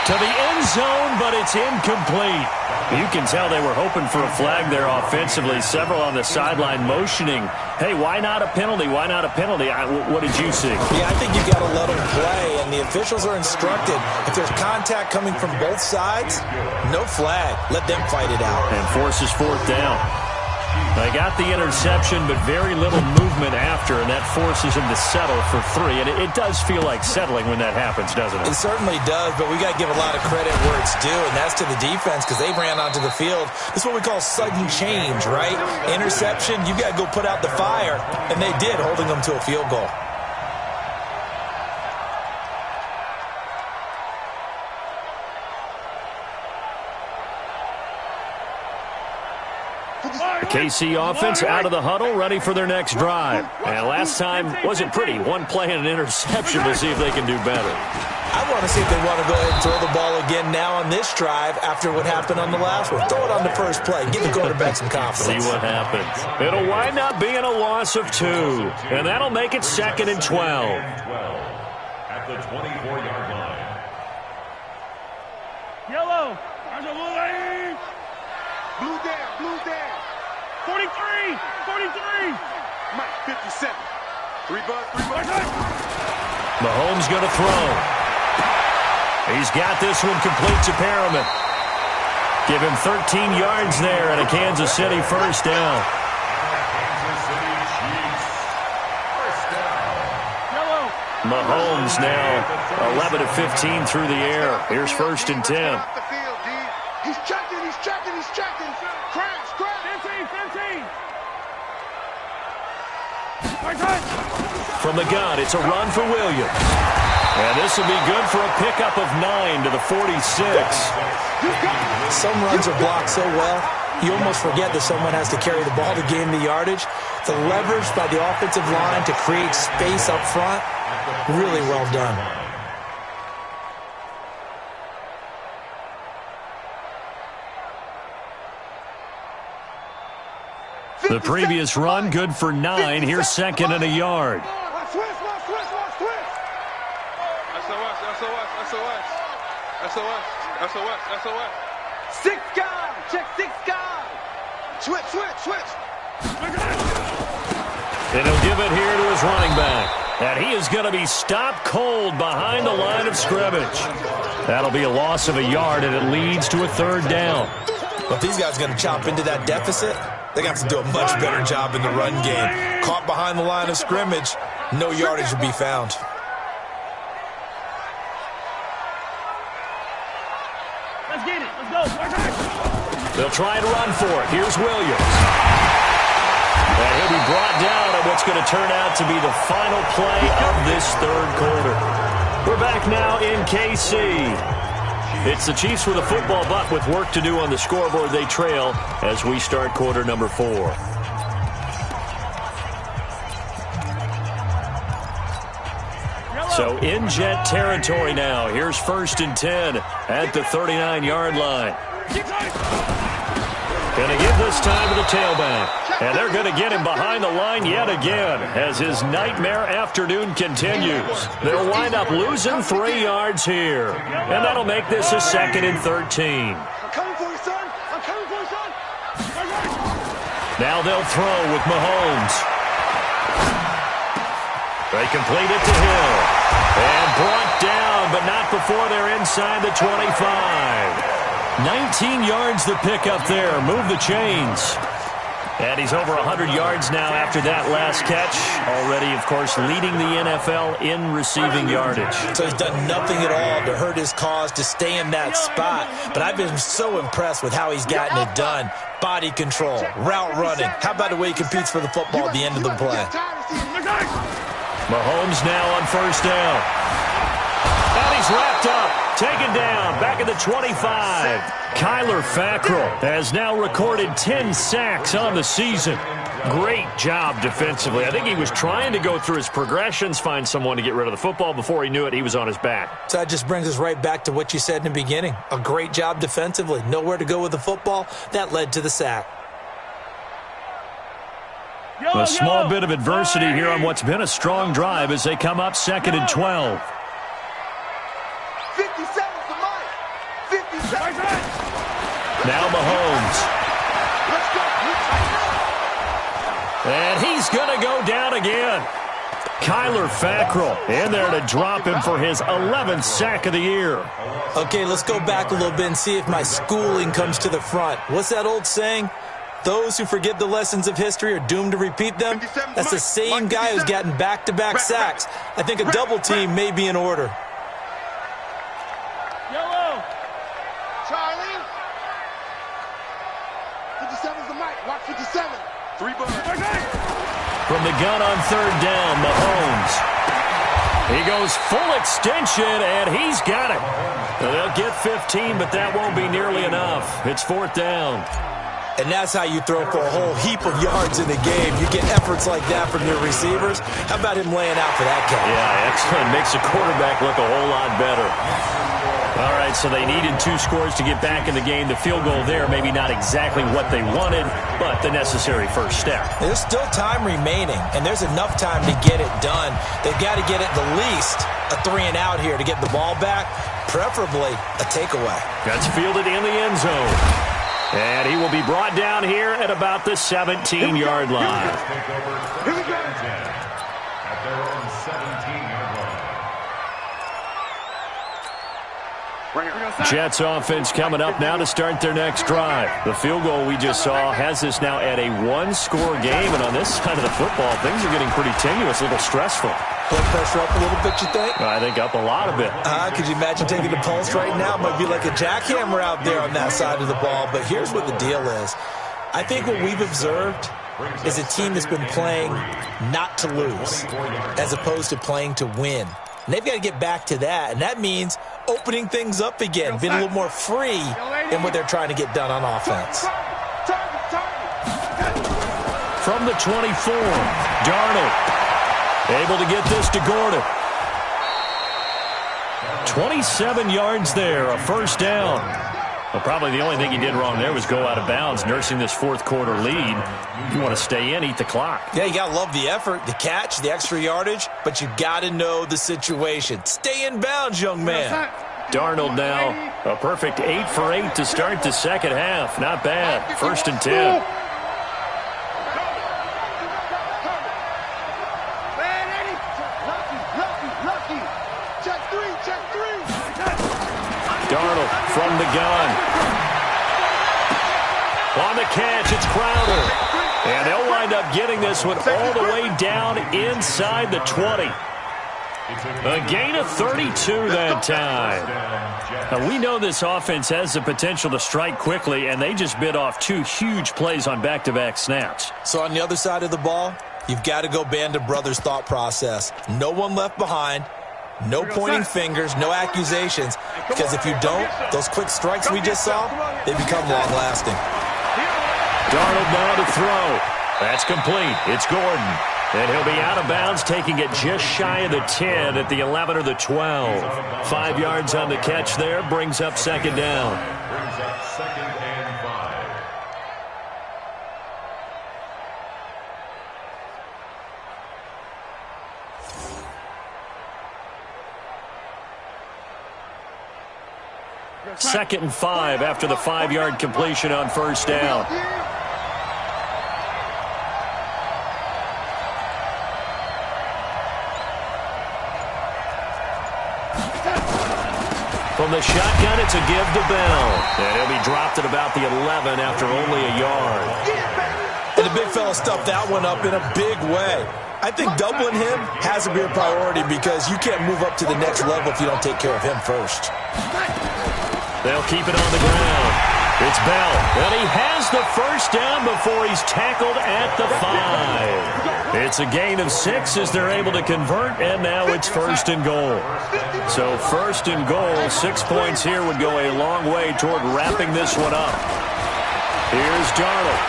To the end zone, but it's incomplete. You can tell they were hoping for a flag there offensively. Several on the sideline motioning, hey, why not a penalty? Why not a penalty? What did you see? Yeah, I think you got to let them play, and the officials are instructed. If there's contact coming from both sides, no flag. Let them fight it out. And forces 4th down. They got the interception, but very little movement after, and that forces him to settle for 3. And it does feel like settling when that happens, doesn't it? It certainly does, but we got to give a lot of credit where it's due, and that's to the defense because they ran onto the field. This is what we call sudden change, right? Interception, you got to go put out the fire, and they did, holding them to a field goal. The KC offense out of the huddle, ready for their next drive. And last time wasn't pretty. One play and an interception. We'll see if they can do better. I want to see if they want to go ahead and throw the ball again now on this drive after what happened on the last one. Throw it on the first play. Give the quarterback some confidence. See what happens. It'll wind up being a loss of 2. And that'll make it 2nd and 12. At the 24-yard line. Yellow. Blue down. 43. Mike, 57. 3 bud. Mahomes going to throw. He's got this one complete to Perriman. Give him 13 yards there and a Kansas City first down. Kansas City Chiefs. First down. Mahomes now 11 of 15 through the air. Here's 1st and 10. He's checking. Crash. 15. From the gun, it's a run for Williams. And this will be good for a pickup of 9 to the 46. Some runs are blocked so well, you almost forget that someone has to carry the ball to gain the yardage. The leverage by the offensive line to create space up front, really well done. The previous run, good for 9. Here's 2nd and a yard. SOS. 6 guys. Check 6 guys. Switch. And he'll give it here to his running back. And he is going to be stopped cold behind the line of scrimmage. That'll be a loss of a yard, and it leads to a 3rd down. But if these guys are going to chop into that deficit, they're going to have to do a much better job in the run game. Caught behind the line of scrimmage, no yardage will be found. Let's get it. Let's go. They'll try to run for it. Here's Williams. And he'll be brought down at what's going to turn out to be the final play of this 3rd quarter. We're back now in KC. It's the Chiefs with a football, but with work to do on the scoreboard, they trail as we start quarter number 4. So in jet territory now. Here's 1st and 10 at the 39-yard line. Going to give this time to the tailback. And they're going to get him behind the line yet again as his nightmare afternoon continues. They'll wind up losing 3 yards here. And that'll make this a 2nd and 13. Now they'll throw with Mahomes. They complete it to Hill. And brought down, but not before they're inside the 25. 19 yards the pick up there. Move the chains. And he's over 100 yards now after that last catch. Already, of course, leading the NFL in receiving yardage. So he's done nothing at all to hurt his cause, to stay in that spot. But I've been so impressed with how he's gotten it done. Body control, route running. How about the way he competes for the football at the end of the play? Mahomes now on 1st down. And he's wrapped up. Taken down. Back at the 25. Kyler Fackrell has now recorded 10 sacks on the season. Great job defensively. I think he was trying to go through his progressions, find someone to get rid of the football. Before he knew it, he was on his back. So that just brings us right back to what you said in the beginning. A great job defensively. Nowhere to go with the football. That led to the sack. A small bit of adversity here on what's been a strong drive as they come up 2nd and 12. 57 for Mike. 57. Now Mahomes. And he's going to go down again. Kyler Fackrell in there to drop him for his 11th sack of the year. Okay, let's go back a little bit and see if my schooling comes to the front. What's that old saying? Those who forget the lessons of history are doomed to repeat them. That's the same guy who's gotten back-to-back sacks. I think a double team may be in order. Yellow. Charlie. 57's the mic. Watch 57. 3 buttons. From the gun on 3rd down, Mahomes. He goes full extension, and he's got it. They'll get 15, but that won't be nearly enough. It's 4th down. And that's how you throw for a whole heap of yards in the game. You get efforts like that from your receivers. How about him laying out for that catch? Yeah, excellent. Makes the quarterback look a whole lot better. All right, so they needed 2 scores to get back in the game. The field goal there, maybe not exactly what they wanted, but the necessary first step. There's still time remaining, and there's enough time to get it done. They've got to get at the least a 3-and-out here to get the ball back, preferably a takeaway. That's fielded in the end zone. And he will be brought down here at about the 17-yard line. Here we go. At their own 17-yard line. Jets offense coming up now to start their next drive. The field goal we just saw has us now at a 1-score game, and on this side of the football, things are getting pretty tenuous, a little stressful. Blood pressure up a little bit, you think? I think up a lot of it. Could you imagine taking the pulse right now? It might be like a jackhammer out there on that side of the ball, but here's what the deal is. I think what we've observed is a team that's been playing not to lose as opposed to playing to win. And they've got to get back to that, and that means opening things up again, being a little more free in what they're trying to get done on offense. From the 24, Darnold able to get this to Gordon. 27 yards there, a first down. Well, probably the only thing he did wrong there was go out of bounds, nursing this fourth-quarter lead. You want to stay in, eat the clock. Yeah, you got to love the effort, the catch, the extra yardage, but you got to know the situation. Stay in bounds, young man. Darnold now, a perfect 8 for 8 to start the second half. Not bad. 1st and 10. Darnold from the gun. On the catch, it's Crowder. And they'll wind up getting this one all the way down inside the 20. A gain of 32 that time. Now, we know this offense has the potential to strike quickly, and they just bit off 2 huge plays on back-to-back snaps. So on the other side of the ball, you've got to go Band of Brothers thought process. No one left behind. No pointing fingers, no accusations, because if you don't, those quick strikes we just saw, they become long-lasting. Darnold now to throw. That's complete. It's Gordon. And he'll be out of bounds, taking it just shy of the 10 at the 11 or the 12. 5 yards on the catch there, brings up second down. Brings up 2nd and 5. Second and 5 after the 5-yard completion on first down. From the shotgun, it's a give to Bell. And he'll be dropped at about the 11 after only a yard. And the big fella stuffed that one up in a big way. I think doubling him has to be a priority because you can't move up to the next level if you don't take care of him first. They'll keep it on the ground. It's Bell. And he has the first down before he's tackled at the 5. It's a gain of 6 as they're able to convert, and now it's 1st and goal. So 1st and goal, 6 points here would go a long way toward wrapping this one up. Here's Darnold.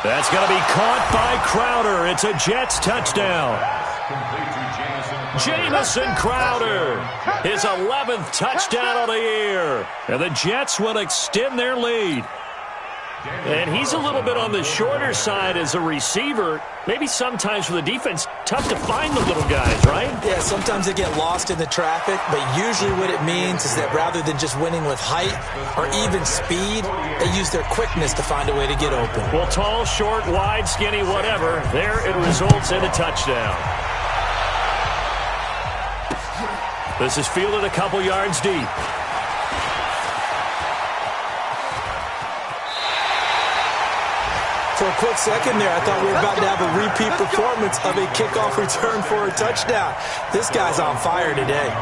That's going to be caught by Crowder. It's a Jets touchdown. Jamison Crowder, his 11th touchdown of the year. And the Jets will extend their lead. And he's a little bit on the shorter side as a receiver. Maybe sometimes for the defense, tough to find the little guys, right? Yeah, sometimes they get lost in the traffic, but usually what it means is that rather than just winning with height or even speed, they use their quickness to find a way to get open. Well, tall, short, wide, skinny, whatever, there it results in a touchdown. This is fielded a couple yards deep. For a quick second there, I thought we were about to have a repeat performance of a kickoff return for a touchdown. This guy's on fire today.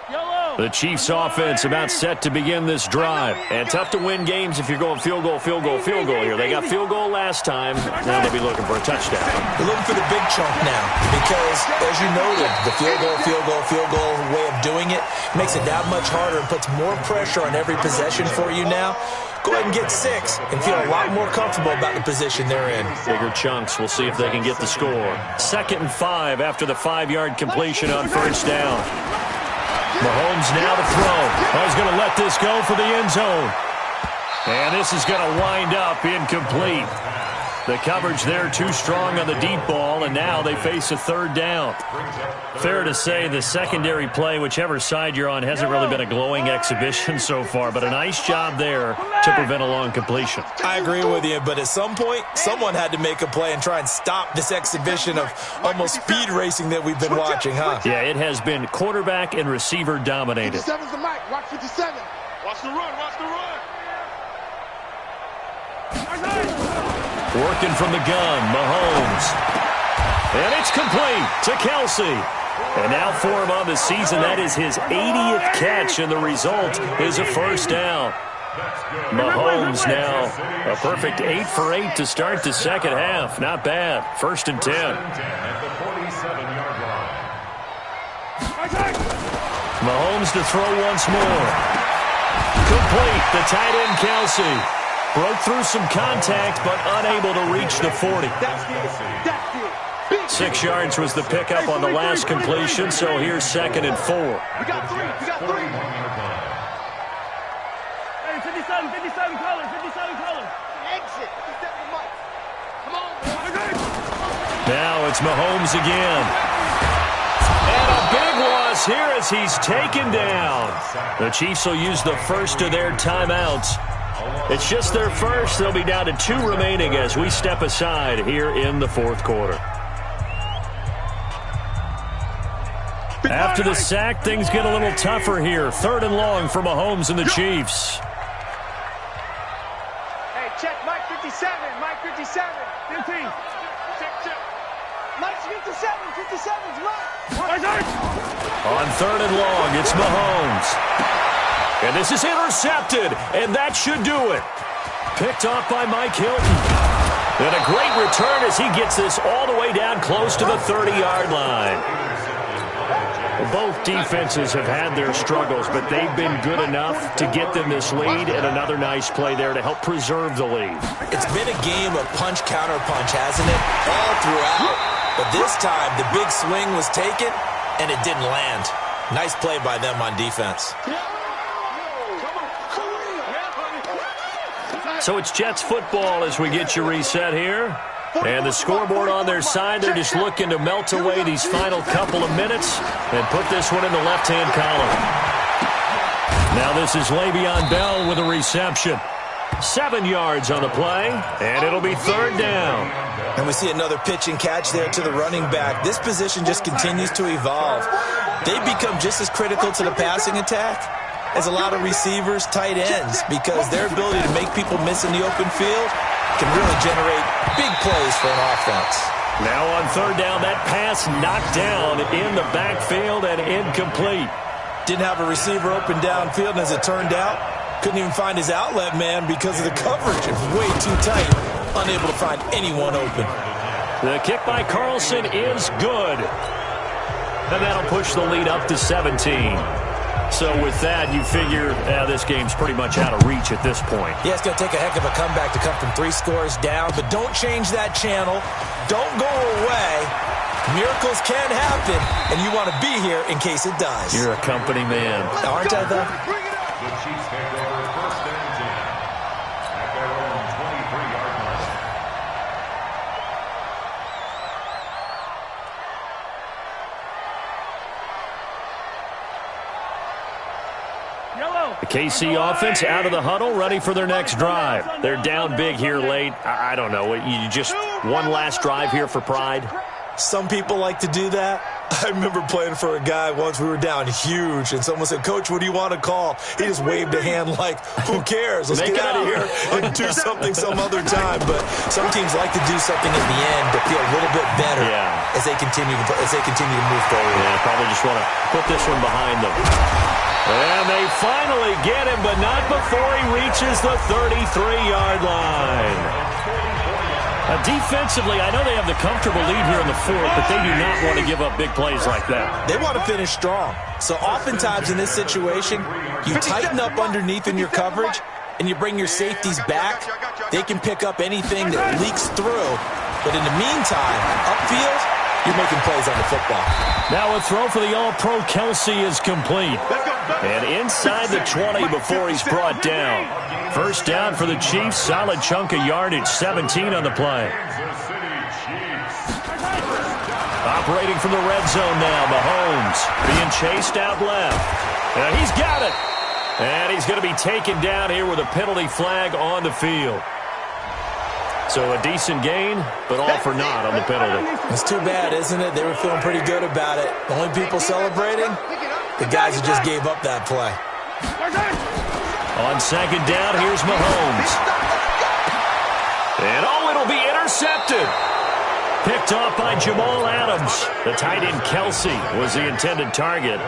Yellow. The Chiefs offense about set to begin this drive. And tough to win games if you're going field goal, field goal, field goal here. They got field goal last time. Now they'll be looking for a touchdown. They're looking for the big chunk now because, as you noted, the field goal way of doing it makes it that much harder and puts more pressure on every possession for you now. Go ahead and get 6 and feel a lot more comfortable about the position they're in. Bigger chunks. We'll see if they can get the score. 2nd and 5 after the 5-yard completion on first down. Mahomes now to throw. He's going to let this go for the end zone. And this is going to wind up incomplete. The coverage there too strong on the deep ball, and now they face a 3rd down. Fair to say the secondary play, whichever side you're on, hasn't really been a glowing exhibition so far, but a nice job there to prevent a long completion. I agree with you, but at some point, someone had to make a play and try and stop this exhibition of almost speed racing that we've been watching, huh? Yeah, it has been quarterback and receiver dominated. 57's the mic. Watch 57. Watch the run. Watch the run. Working from the gun, Mahomes. And it's complete to Kelsey. And now for him on the season, that is his 80th catch, and the result is a first down. Mahomes now a perfect 8 for 8 to start the second half. Not bad. 1st and 10. Mahomes to throw once more. Complete. The tight end, Kelsey. Broke through some contact, but unable to reach the 40. 6 yards was the pickup on the last completion, so here's 2nd and 4. We got 3. We got 3. Hey, 57 colors. 57 colors. Exit. 57 mic. Come on. Now it's Mahomes again. And a big loss here as he's taken down. The Chiefs will use the first of their timeouts. It's just their first. They'll be down to 2 remaining as we step aside here in the 4th quarter. After the sack, things get a little tougher here. 3rd and long for Mahomes and the Chiefs. Hey, check Mike 57. Mike 57. 15. Check. Mike's 57. 57's Mike. On 3rd and long, it's Mahomes. And this is intercepted, and that should do it. Picked off by Mike Hilton. And a great return as he gets this all the way down close to the 30-yard line. Both defenses have had their struggles, but they've been good enough to get them this lead, and another nice play there to help preserve the lead. It's been a game of punch-counter-punch, hasn't it? All throughout. But this time, the big swing was taken, and it didn't land. Nice play by them on defense. So it's Jets football as we get you reset here. And the scoreboard on their side, they're just looking to melt away these final couple of minutes and put this one in the left-hand column. Now this is Le'Veon Bell with a reception. 7 yards on the play, and it'll be 3rd down. And we see another pitch and catch there to the running back. This position just continues to evolve. They've become just as critical to the passing attack as a lot of receivers, tight ends, because their ability to make people miss in the open field can really generate big plays for an offense. Now on 3rd down, that pass knocked down in the backfield and incomplete. Didn't have a receiver open downfield, and as it turned out, couldn't even find his outlet man because of the coverage. It was way too tight, unable to find anyone open. The kick by Carlson is good. And that'll push the lead up to 17. So with that, you figure this game's pretty much out of reach at this point. Yeah, it's going to take a heck of a comeback to come from 3 scores down, but don't change that channel. Don't go away. Miracles can happen, and you want to be here in case it does. You're a company man. Aren't I, though? The Chiefs take over 1st and 10 at their own 23-yard line. The KC offense out of the huddle, ready for their next drive. They're down big here late. I don't know. You just one last drive here for pride? Some people like to do that. I remember playing for a guy once. We were down huge, and someone said, "Coach, what do you want to call?" He just waved a hand like, "Who cares? Let's get out of here and do something some other time." But some teams like to do something at the end to feel a little bit better as they continue to move forward. Yeah, probably just want to put this one behind them. And they finally get him, but not before he reaches the 33-yard line. Defensively, I know they have the comfortable lead here in the fourth, but they do not want to give up big plays like that. They want to finish strong. So oftentimes in this situation, you tighten up underneath in your coverage, and you bring your safeties back. They can pick up anything that leaks through. But in the meantime, upfield, you're making plays on the football. Now a throw for the All-Pro Kelsey is complete. And inside the 20 before he's brought down. First down for the Chiefs. Solid chunk of yardage. 17 on the play. Operating from the red zone now. Mahomes being chased out left. And he's got it. And he's going to be taken down here with a penalty flag on the field. So a decent gain, but all for naught on the penalty. It's too bad, isn't it? They were feeling pretty good about it. The only people celebrating, the guys who just gave up that play. On second down, here's Mahomes. And it'll be intercepted. Picked off by Jamal Adams. The tight end Kelsey was the intended target.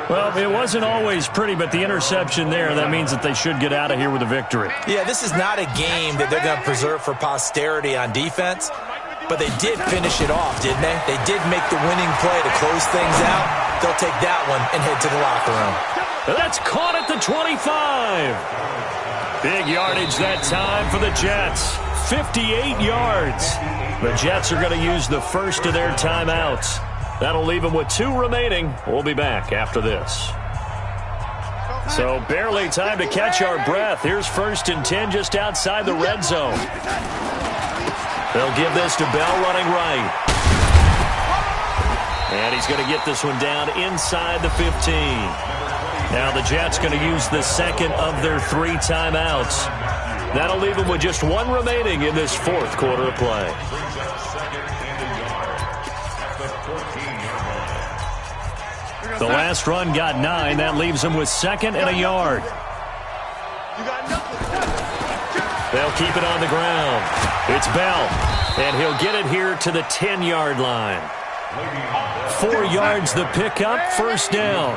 Well, it wasn't always pretty, but the interception there, that means that they should get out of here with a victory. Yeah, this is not a game that they're going to preserve for posterity on defense, but they did finish it off, didn't they? They did make the winning play to close things out. They'll take that one and head to the locker room. That's caught at the 25. Big yardage that time for the Jets. 58 yards. The Jets are going to use the first of their timeouts. That'll leave them with 2 remaining. We'll be back after this. So barely time to catch our breath. Here's 1st and 10 just outside the red zone. They'll give this to Bell running right. And he's going to get this one down inside the 15. Now the Jets going to use the second of their 3 timeouts. That'll leave them with just 1 remaining in this 4th quarter of play. The last run got 9. That leaves them with 2nd and a yard. They'll keep it on the ground. It's Bell, and he'll get it here to the 10-yard line. 4 yards the pickup, first down.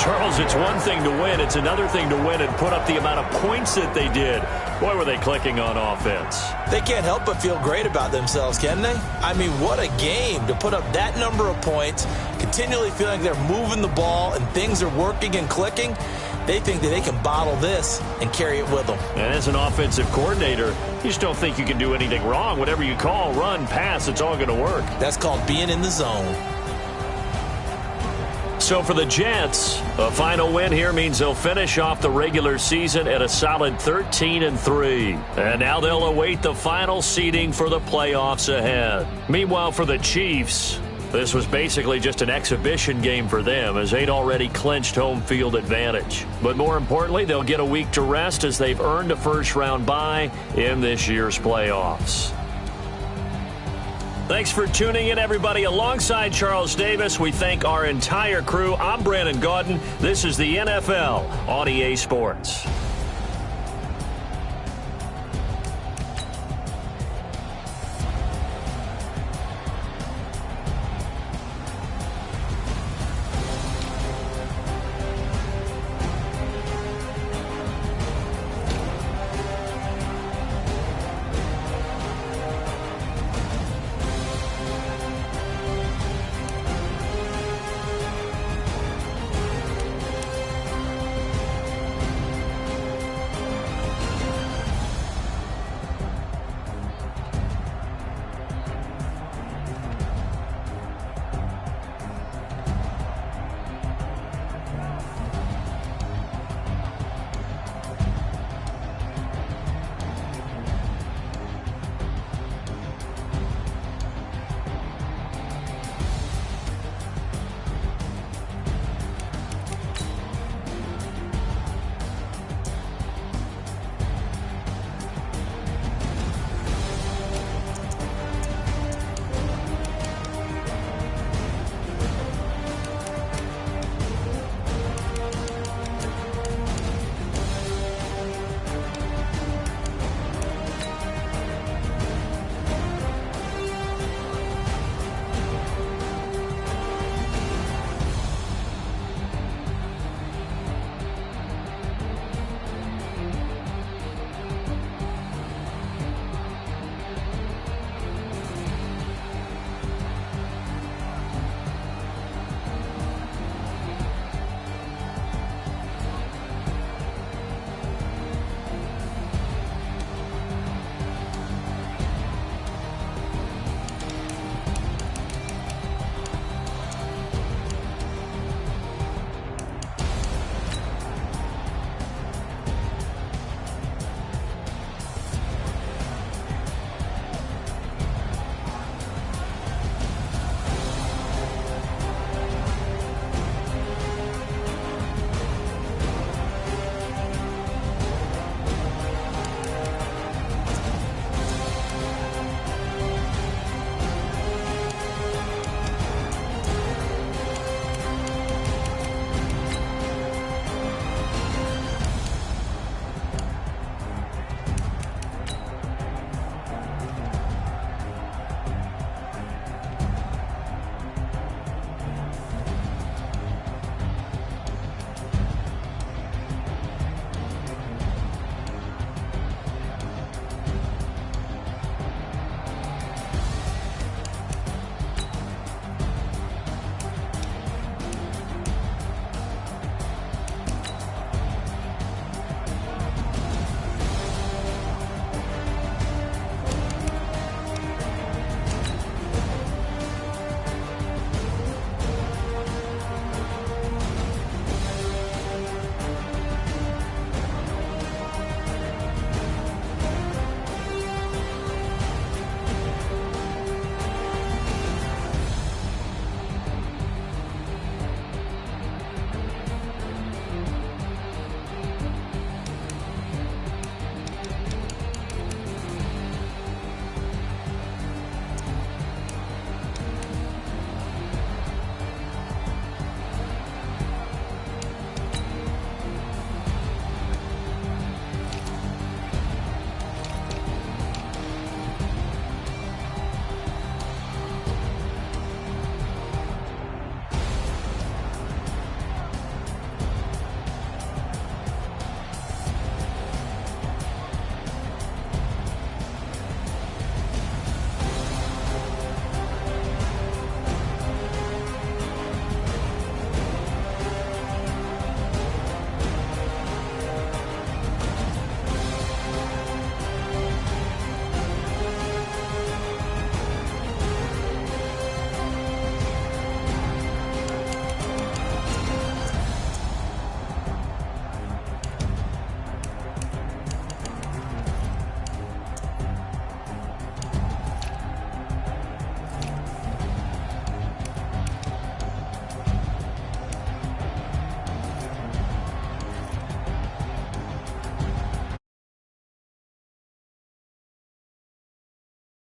Charles, it's one thing to win. It's another thing to win and put up the amount of points that they did. Boy, were they clicking on offense. They can't help but feel great about themselves, can they? I mean, what a game to put up that number of points, continually feeling they're moving the ball and things are working and clicking. They think that they can bottle this and carry it with them. And as an offensive coordinator, you just don't think you can do anything wrong. Whatever you call, run, pass, it's all going to work. That's called being in the zone. So for the Jets, a final win here means they'll finish off the regular season at a solid 13-3. And now they'll await the final seeding for the playoffs ahead. Meanwhile, for the Chiefs, this was basically just an exhibition game for them as they'd already clinched home field advantage. But more importantly, they'll get a week to rest as they've earned a first-round bye in this year's playoffs. Thanks for tuning in, everybody. Alongside Charles Davis, we thank our entire crew. I'm Brandon Gaudin. This is the NFL on EA Sports.